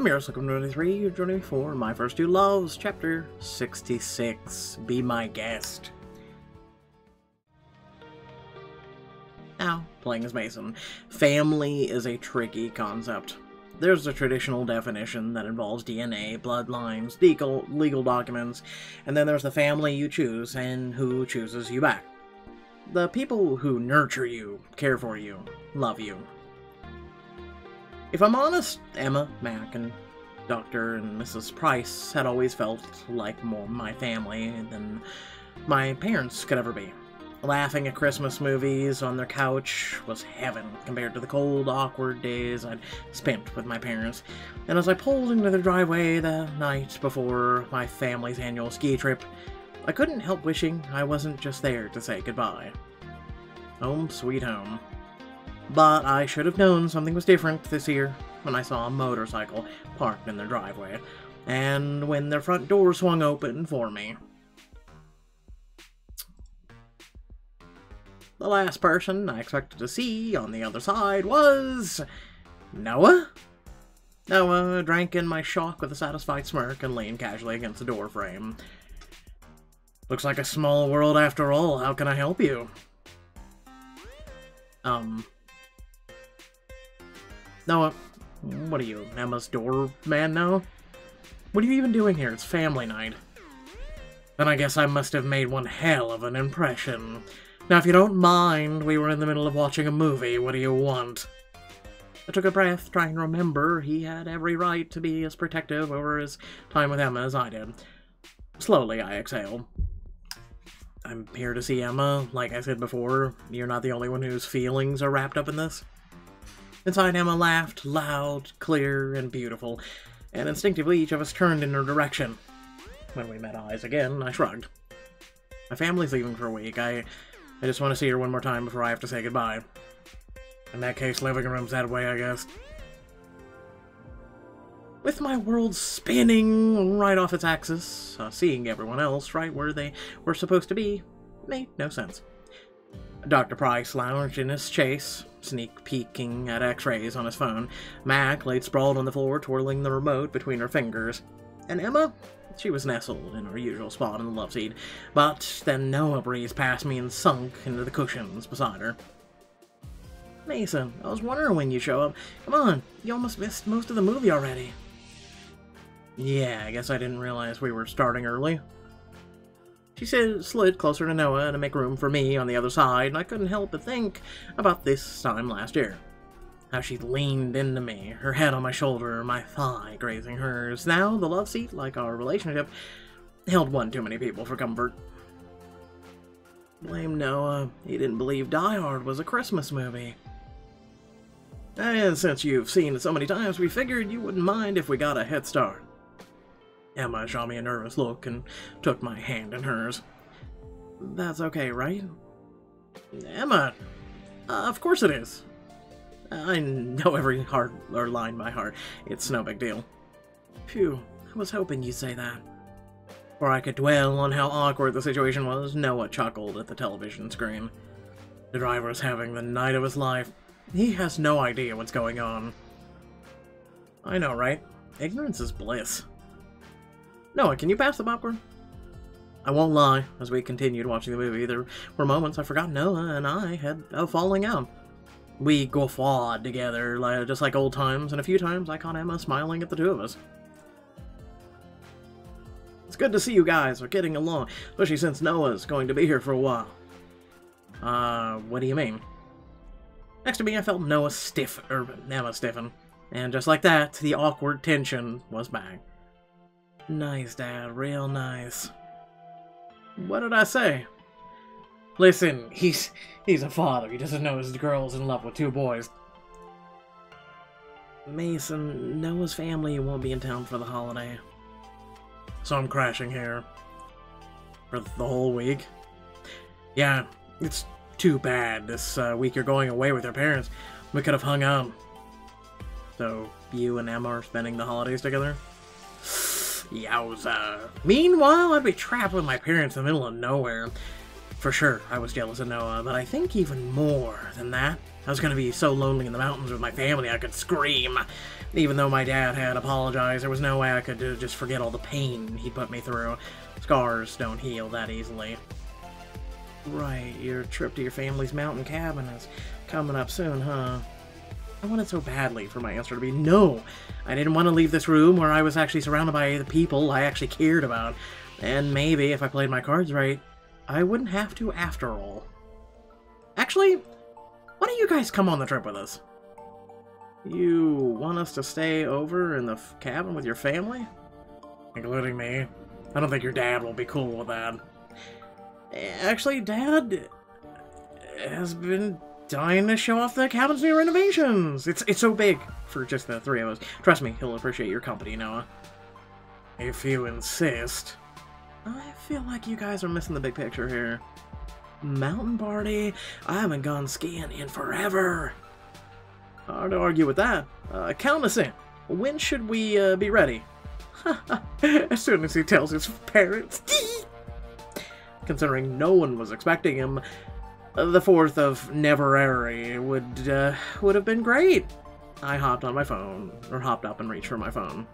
I'm yours, Looking 23. You're joining me for My First Two Loves, Chapter 66. Be my guest. Now, playing as Mason. Family is a tricky concept. There's a traditional definition that involves DNA, bloodlines, legal documents, and then there's the family you choose and who chooses you back. The people who nurture you, care for you, love you. If I'm honest, Emma, Mac, and Dr. and Mrs. Price had always felt like more my family than my parents could ever be. Laughing at Christmas movies on their couch was heaven compared to the cold, awkward days I'd spent with my parents. And as I pulled into the driveway the night before my family's annual ski trip, I couldn't help wishing I wasn't just there to say goodbye. Home sweet home. But I should have known something was different this year when I saw a motorcycle parked in their driveway, and when their front door swung open for me. The last person I expected to see on the other side was Noah. Noah drank in my shock with a satisfied smirk and leaned casually against the door frame. Looks like a small world after all. How can I help you? Noah, what are you, Emma's doorman now? What are you even doing here? It's family night. Then I guess I must have made one hell of an impression. Now, if you don't mind, we were in the middle of watching a movie. What do you want? I took a breath, trying to remember he had every right to be as protective over his time with Emma as I did. Slowly, I exhaled. I'm here to see Emma. Like I said before, you're not the only one whose feelings are wrapped up in this. Inside, Emma laughed, loud, clear, and beautiful, and instinctively each of us turned in her direction. When we met eyes again, I shrugged. My family's leaving for a week. I just want to see her one more time before I have to say goodbye. In that case, living room's that way, I guess. With my world spinning right off its axis, seeing everyone else right where they were supposed to be made no sense. Dr. Price lounged in his chaise, sneak peeking at x-rays on his phone. Mac laid sprawled on the floor, twirling the remote between her fingers. And Emma? She was nestled in her usual spot in the love seat, but then Noah breezed past me and sunk into the cushions beside her. Mason, I was wondering when you'd show up. Come on, you almost missed most of the movie already. Yeah, I guess I didn't realize we were starting early. She slid closer to Noah to make room for me on the other side, and I couldn't help but think about this time last year. How she leaned into me, her head on my shoulder, my thigh grazing hers. Now, the love seat, like our relationship, held one too many people for comfort. Blame Noah. He didn't believe Die Hard was a Christmas movie. And since you've seen it so many times, we figured you wouldn't mind if we got a head start. Emma shot me a nervous look and took my hand in hers. That's okay, right? Emma! Of course it is. I know every line by heart. It's no big deal. Phew, I was hoping you'd say that. Before I could dwell on how awkward the situation was, Noah chuckled at the television screen. The driver's having the night of his life. He has no idea what's going on. I know, right? Ignorance is bliss. Noah, can you pass the popcorn? I won't lie, as we continued watching the movie, there were moments I forgot Noah and I had a falling out. We guffawed together, just like old times, and a few times I caught Emma smiling at the two of us. It's good to see you guys are getting along, especially since Noah's going to be here for a while. What do you mean? Next to me, I felt Emma stiffen, and just like that, the awkward tension was back. Nice, Dad, real nice. What did I say? Listen, he's a father. He doesn't know his girl's in love with two boys. Mason, Noah's family won't be in town for the holiday. So I'm crashing here. For the whole week? Yeah, it's too bad. This week you're going away with your parents. We could have hung out. So, you and Emma are spending the holidays together? Yowza. Meanwhile, I'd be trapped with my parents in the middle of nowhere. For sure, I was jealous of Noah, but I think even more than that, I was going to be so lonely in the mountains with my family I could scream. Even though my dad had apologized, there was no way I could just forget all the pain he put me through. Scars don't heal that easily. Right, your trip to your family's mountain cabin is coming up soon, huh? I wanted so badly for my answer to be no. I didn't want to leave this room where I was actually surrounded by the people I actually cared about. And maybe, if I played my cards right, I wouldn't have to after all. Actually, why don't you guys come on the trip with us? You want us to stay over in the cabin with your family? Including me? I don't think your dad will be cool with that. Actually, Dad has been dying to show off the cabin's new renovations. It's so big for just the three of us. Trust me, he'll appreciate your company, Noah. If you insist. I feel like you guys are missing the big picture here. Mountain party? I haven't gone skiing in forever. Hard to argue with that. Count us in. When should we be ready? As soon as he tells his parents. Considering no one was expecting him, the 4th of Neverary would have been great. I hopped on my phone, or hopped up and reached for my phone.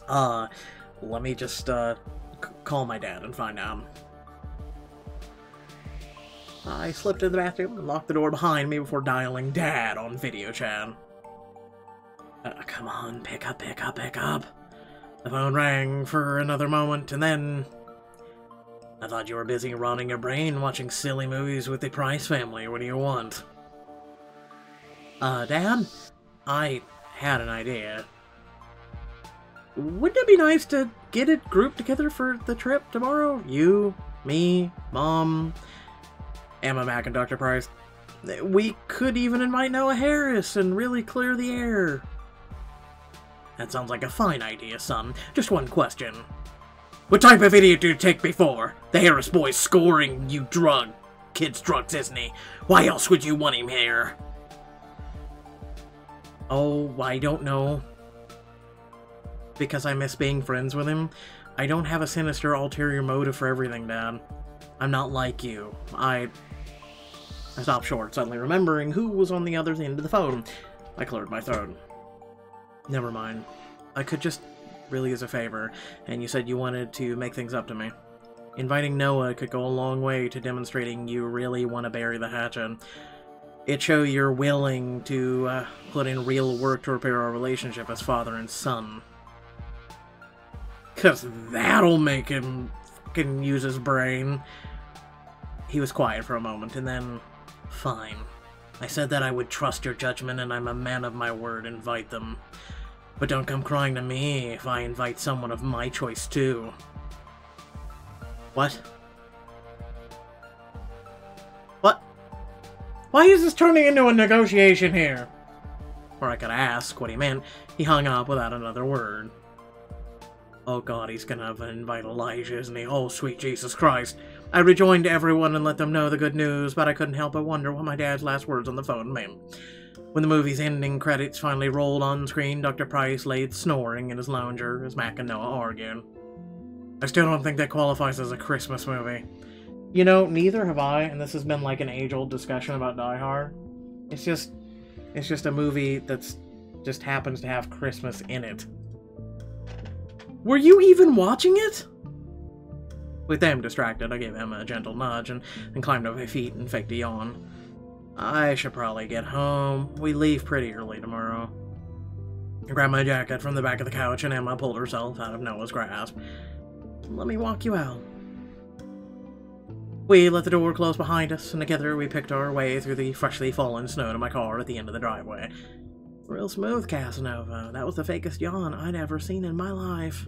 Let me just call my dad and find out. I slipped into the bathroom and locked the door behind me before dialing Dad on video chat. Come on, pick up. The phone rang for another moment, and then... I thought you were busy rotting your brain watching silly movies with the Price family. What do you want? Dad? I had an idea. Wouldn't it be nice to get it grouped together for the trip tomorrow? You, me, Mom, Emma Mac and Dr. Price. We could even invite Noah Harris and really clear the air. That sounds like a fine idea, son. Just one question. What type of idiot do you take me for? The Harris boy's scoring you kid's drugs, isn't he? Why else would you want him here? Oh, I don't know. Because I miss being friends with him. I don't have a sinister ulterior motive for everything, Dad. I'm not like you. I stopped short, suddenly remembering who was on the other end of the phone. I cleared my throat. Never mind. I could just really as a favor, and you said you wanted to make things up to me. Inviting Noah could go a long way to demonstrating you really want to bury the hatchet. It'd show you're willing to put in real work to repair our relationship as father and son. 'Cause that'll make him fucking use his brain. He was quiet for a moment, and then... Fine. I said that I would trust your judgment, and I'm a man of my word. Invite them. But don't come crying to me if I invite someone of my choice, too. What? What? Why is this turning into a negotiation here? Or I could ask what he meant. He hung up without another word. Oh god, he's gonna invite Elijah, isn't he? Oh, sweet Jesus Christ. I rejoined everyone and let them know the good news, but I couldn't help but wonder what my dad's last words on the phone meant. When the movie's ending credits finally rolled on screen, Dr. Price laid snoring in his lounger as Mac and Noah argued. I still don't think that qualifies as a Christmas movie. You know, neither have I, and this has been like an age-old discussion about Die Hard. It's just a movie that's just happens to have Christmas in it. Were you even watching it? With them distracted, I gave Emma a gentle nudge and climbed up my feet and faked a yawn. I should probably get home. We leave pretty early tomorrow. I grabbed my jacket from the back of the couch and Emma pulled herself out of Noah's grasp. Let me walk you out. We let the door close behind us, and together we picked our way through the freshly fallen snow to my car at the end of the driveway. Real smooth, Casanova. That was the fakest yawn I'd ever seen in my life.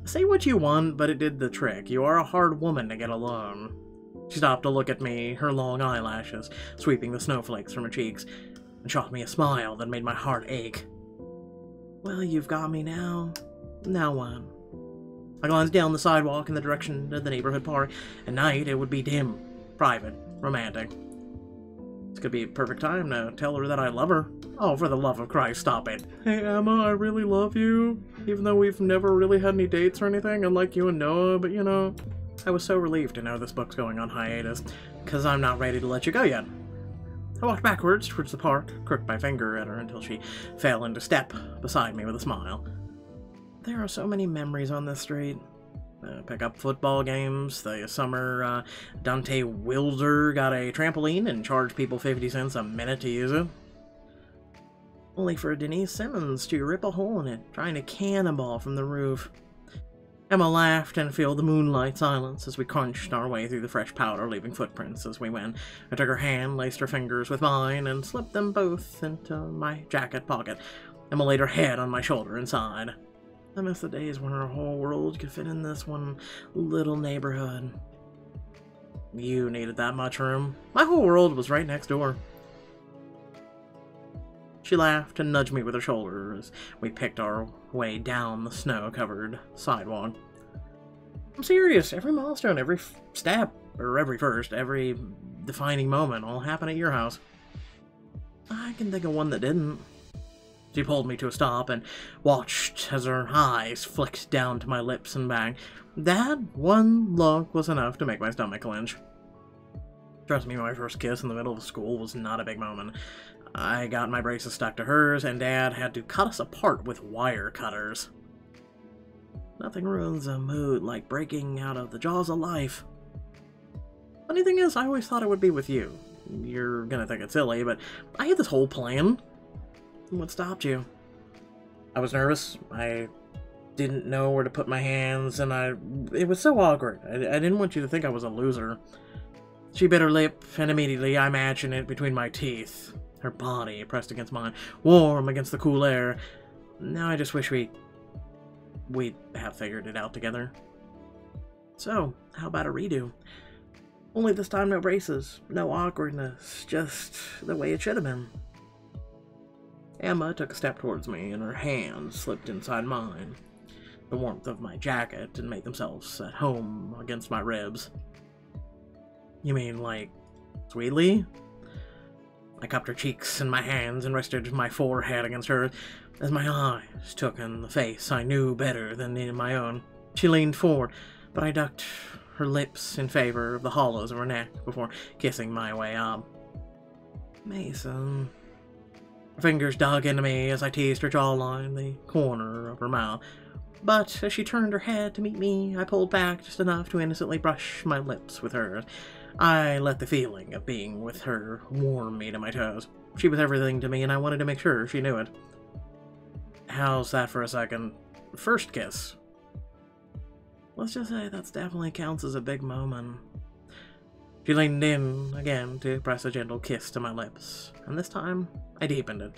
Say what you want, but it did the trick. You are a hard woman to get alone. She stopped to look at me, her long eyelashes sweeping the snowflakes from her cheeks, and shot me a smile that made my heart ache. Well, you've got me now. Now what? I glanced down the sidewalk in the direction of the neighborhood park. At night, it would be dim, private, romantic. This could be a perfect time to tell her that I love her. Oh, for the love of Christ, stop it. Hey, Emma, I really love you. Even though we've never really had any dates or anything, unlike you and Noah, but you know. I was so relieved to know this book's going on hiatus, because I'm not ready to let you go yet. I walked backwards towards the park, crooked my finger at her until she fell into step beside me with a smile. There are so many memories on this street. Pick-up football games, the summer Dante Wilder got a trampoline and charged people 50 cents a minute to use it. Only for Denise Simmons to rip a hole in it, trying to cannonball from the roof. Emma laughed and filled the moonlight silence as we crunched our way through the fresh powder, leaving footprints as we went. I took her hand, laced her fingers with mine, and slipped them both into my jacket pocket. Emma laid her head on my shoulder and sighed. I miss the days when our whole world could fit in this one little neighborhood. You needed that much room. My whole world was right next door. She laughed and nudged me with her shoulder as we picked our way down the snow-covered sidewalk. I'm serious. Every milestone, every step, or every first, every defining moment all happened at your house. I can think of one that didn't. She pulled me to a stop and watched as her eyes flicked down to my lips and back. That one look was enough to make my stomach clench. Trust me, my first kiss in the middle of school was not a big moment. I got my braces stuck to hers, and Dad had to cut us apart with wire cutters. Nothing ruins a mood like breaking out of the jaws of life. Funny thing is, I always thought it would be with you. You're gonna think it's silly, but I had this whole plan. What stopped you? I was nervous. I didn't know where to put my hands, and it was so awkward. I didn't want you to think I was a loser. She bit her lip, and immediately I imagined it between my teeth. Her body pressed against mine, warm against the cool air. Now I just wish we'd have figured it out together. So, how about a redo? Only this time no braces, no awkwardness, just the way it should have been. Emma took a step towards me, and her hand slipped inside mine. The warmth of my jacket and made themselves at home against my ribs. You mean, like, sweetly? I cupped her cheeks in my hands and rested my forehead against hers as my eyes took in the face I knew better than in my own. She leaned forward, but I ducked her lips in favor of the hollows of her neck before kissing my way up. Mason. Her fingers dug into me as I teased her jawline, the corner of her mouth. But as she turned her head to meet me, I pulled back just enough to innocently brush my lips with hers. I let the feeling of being with her warm me to my toes. She was everything to me, and I wanted to make sure she knew it. How's that for a second? First kiss. Let's just say that definitely counts as a big moment. She leaned in again to press a gentle kiss to my lips, and this time I deepened it.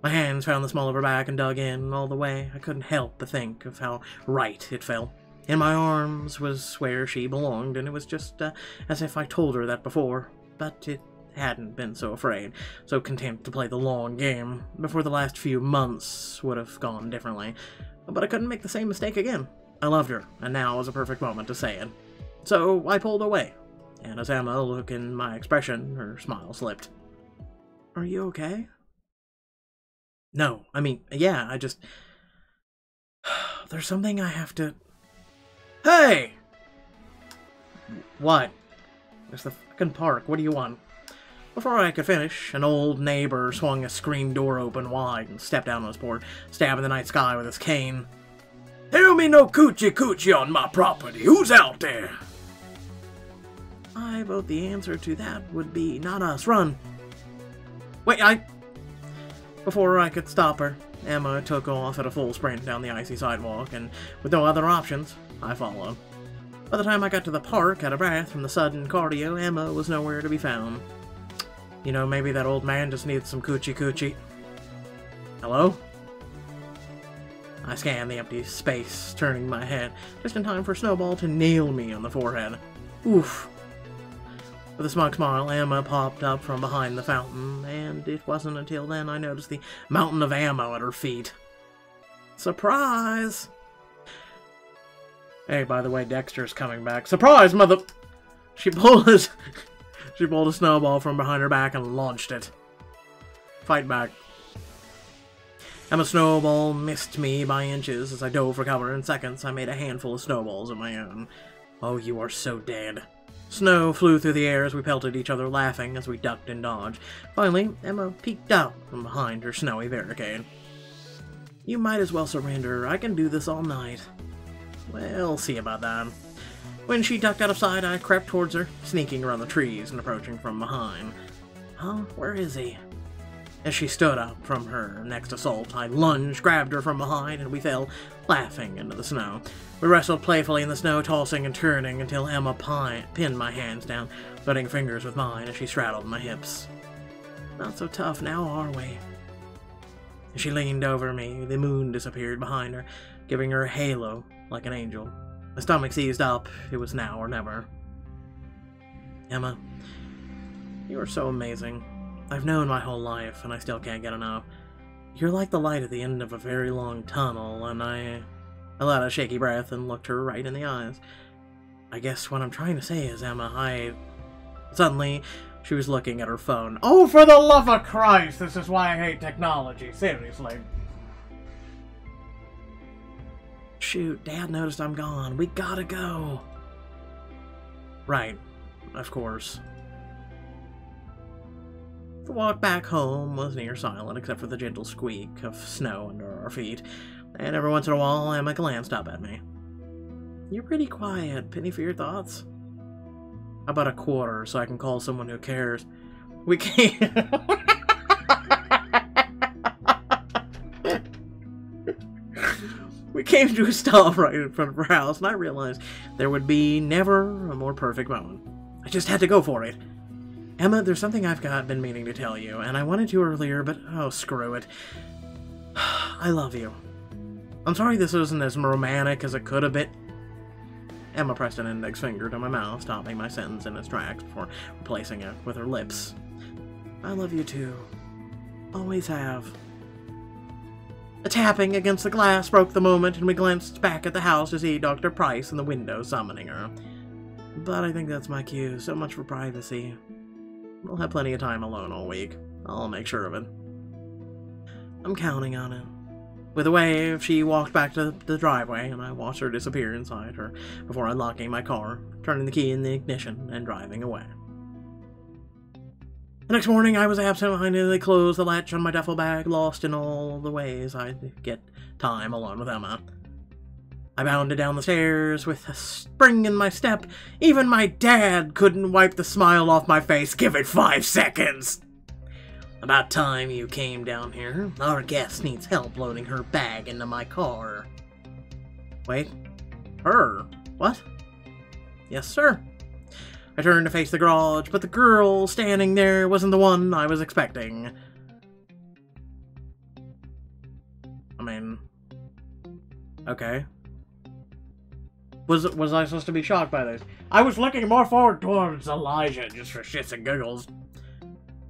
My hands found the small of her back and dug in all the way. I couldn't help but think of how right it felt. In my arms was where she belonged, and it was just as if I told her that before. But it hadn't been so afraid, so content to play the long game. Before the last few months would have gone differently. But I couldn't make the same mistake again. I loved her, and now was a perfect moment to say it. So I pulled away, and as Emma looked in my expression, her smile slipped. Are you okay? No, I mean, yeah, I just... There's something I have to... Hey! What? It's the fucking park. What do you want? Before I could finish, an old neighbor swung a screen door open wide and stepped out on his porch, stabbing the night sky with his cane. There be no coochie on my property. Who's out there? I vote the answer to that would be not us. Run. Wait, Before I could stop her, Emma took off at a full sprint down the icy sidewalk, and with no other options, I followed. By the time I got to the park, out of breath from the sudden cardio, Emma was nowhere to be found. You know, maybe that old man just needs some coochie. Hello? I scanned the empty space, turning my head, just in time for Snowball to nail me on the forehead. Oof. With a smug smile, Emma popped up from behind the fountain, and it wasn't until then I noticed the mountain of ammo at her feet. Surprise! Hey, by the way, Dexter's coming back. Surprise, mother... She pulled a snowball from behind her back and launched it. Fight back. Emma's snowball missed me by inches as I dove for cover. In seconds, I made a handful of snowballs of my own. Oh, you are so dead. Snow flew through the air as we pelted each other, laughing as we ducked and dodged. Finally, Emma peeked out from behind her snowy barricade. You might as well surrender. I can do this all night. We'll see about that. When she ducked out of sight, I crept towards her, sneaking around the trees and approaching from behind. Huh? Where is he? As she stood up from her next assault, I lunged, grabbed her from behind, and we fell, laughing, into the snow. We wrestled playfully in the snow, tossing and turning until Emma pinned my hands down, putting fingers with mine as she straddled my hips. Not so tough now, are we? As she leaned over me, the moon disappeared behind her, giving her a halo like an angel. My stomach seized up. It was now or never. Emma, you are so amazing. I've known my whole life, and I still can't get enough. You're like the light at the end of a very long tunnel, and I let out a shaky breath and looked her right in the eyes. I guess what I'm trying to say is, Emma, Suddenly, she was looking at her phone. Oh, for the love of Christ! This is why I hate technology, seriously. Shoot, Dad noticed I'm gone. We gotta go. Right, of course. The walk back home was near silent, except for the gentle squeak of snow under our feet, and every once in a while Emma glanced up at me. You're pretty quiet. Penny for your thoughts? How about a quarter so I can call someone who cares? We can't... We came to a stop right in front of her house, and I realized there would be never a more perfect moment. I just had to go for it. Emma, there's something I've been meaning to tell you, and I wanted to earlier, but oh, screw it. I love you. I'm sorry this isn't as romantic as it could have been. Emma pressed an index finger to my mouth, stopping my sentence in its tracks before replacing it with her lips. I love you too. Always have. A tapping against the glass broke the moment, and we glanced back at the house to see Dr. Price in the window summoning her. But I think that's my cue. So much for privacy. We'll have plenty of time alone all week. I'll make sure of it. I'm counting on it. With a wave, she walked back to the driveway, and I watched her disappear inside her before unlocking my car, turning the key in the ignition, and driving away. The next morning, I was absent-mindedly closed the latch on my duffel bag, lost in all the ways I'd get time alone with Emma. I bounded down the stairs with a spring in my step. Even my dad couldn't wipe the smile off my face. Give it 5 seconds! About time you came down here. Our guest needs help loading her bag into my car. Wait. Her? What? Yes, sir. I turned to face the garage, but the girl standing there wasn't the one I was expecting. I mean... Okay. Was I supposed to be shocked by this? I was looking more forward towards Elijah, just for shits and giggles.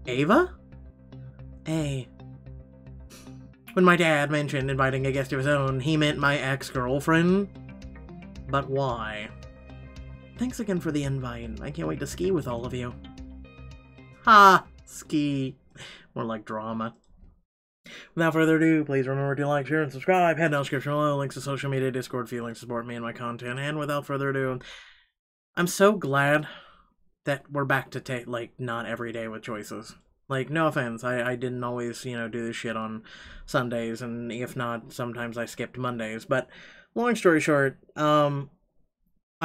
Ava? Hey. When my dad mentioned inviting a guest of his own, he meant my ex-girlfriend. But why? Thanks again for the invite. I can't wait to ski with all of you. Ha! Ski. More like drama. Without further ado, please remember to like, share, and subscribe. Head down description below, links to social media, Discord, feelings, support me and my content. And without further ado, I'm so glad that we're back to not every day with choices. Like, no offense, I didn't always, do this shit on Sundays, and if not, sometimes I skipped Mondays. But long story short, I'm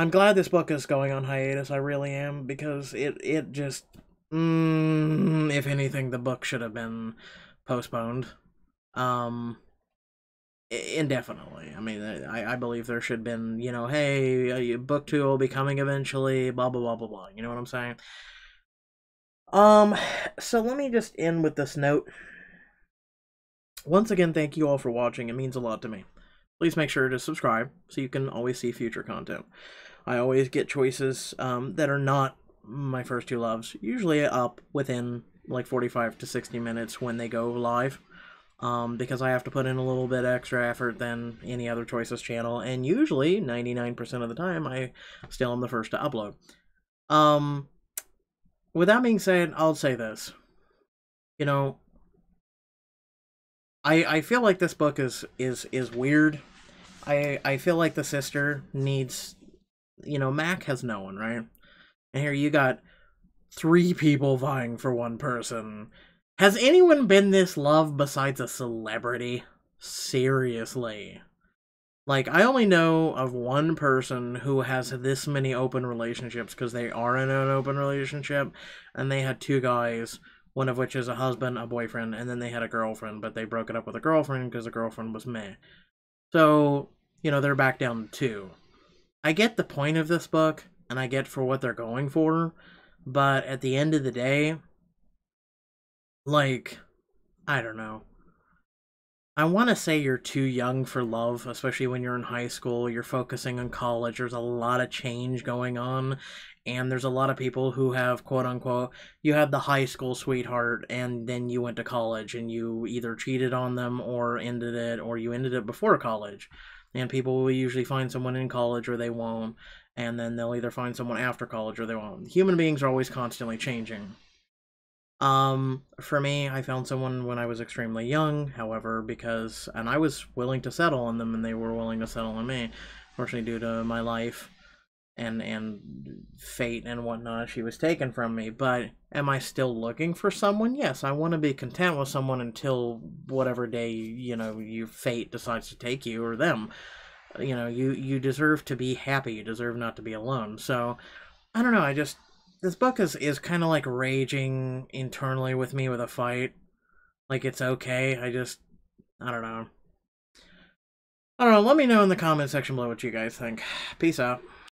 glad this book is going on hiatus. I really am, because it just, if anything, the book should have been postponed indefinitely. I mean, I believe there should have been, hey, book 2 will be coming eventually, blah blah blah blah blah, you know what I'm saying? So let me just end with this note. Once again, thank you all for watching. It means a lot to me. Please make sure to subscribe so you can always see future content. I always get choices that are not my first 2 loves, usually up within like 45 to 60 minutes when they go live, because I have to put in a little bit extra effort than any other Choices channel, and usually 99% of the time I still am the first to upload. With that being said, I'll say this. I feel like this book is weird. I feel like the sister needs, Mac has no one, right? And here you got 3 people vying for one person. Has anyone been this loved besides a celebrity? Seriously. Like, I only know of one person who has this many open relationships because they are in an open relationship, and they had 2 guys, one of which is a husband, a boyfriend, and then they had a girlfriend, but they broke it up with a girlfriend because the girlfriend was meh. So, they're back down to 2. I get the point of this book, and I get for what they're going for, but at the end of the day, like, I don't know. I want to say you're too young for love, especially when you're in high school. You're focusing on college. There's a lot of change going on, and there's a lot of people who have, quote unquote, you had the high school sweetheart, and then you went to college, and you either cheated on them or ended it, or you ended it before college. And people will usually find someone in college or they won't, and then they'll either find someone after college or they won't. Human beings are always constantly changing. For me, I found someone when I was extremely young, however, and I was willing to settle on them and they were willing to settle on me. Fortunately, due to my life and fate and whatnot, she was taken from me. But am I still looking for someone? Yes, I want to be content with someone until whatever day, your fate decides to take you or them. You deserve to be happy. You deserve not to be alone. So, I don't know, this book is kind of like raging internally with me with a fight. Like, it's okay. I don't know. I don't know. Let me know in the comment section below what you guys think. Peace out.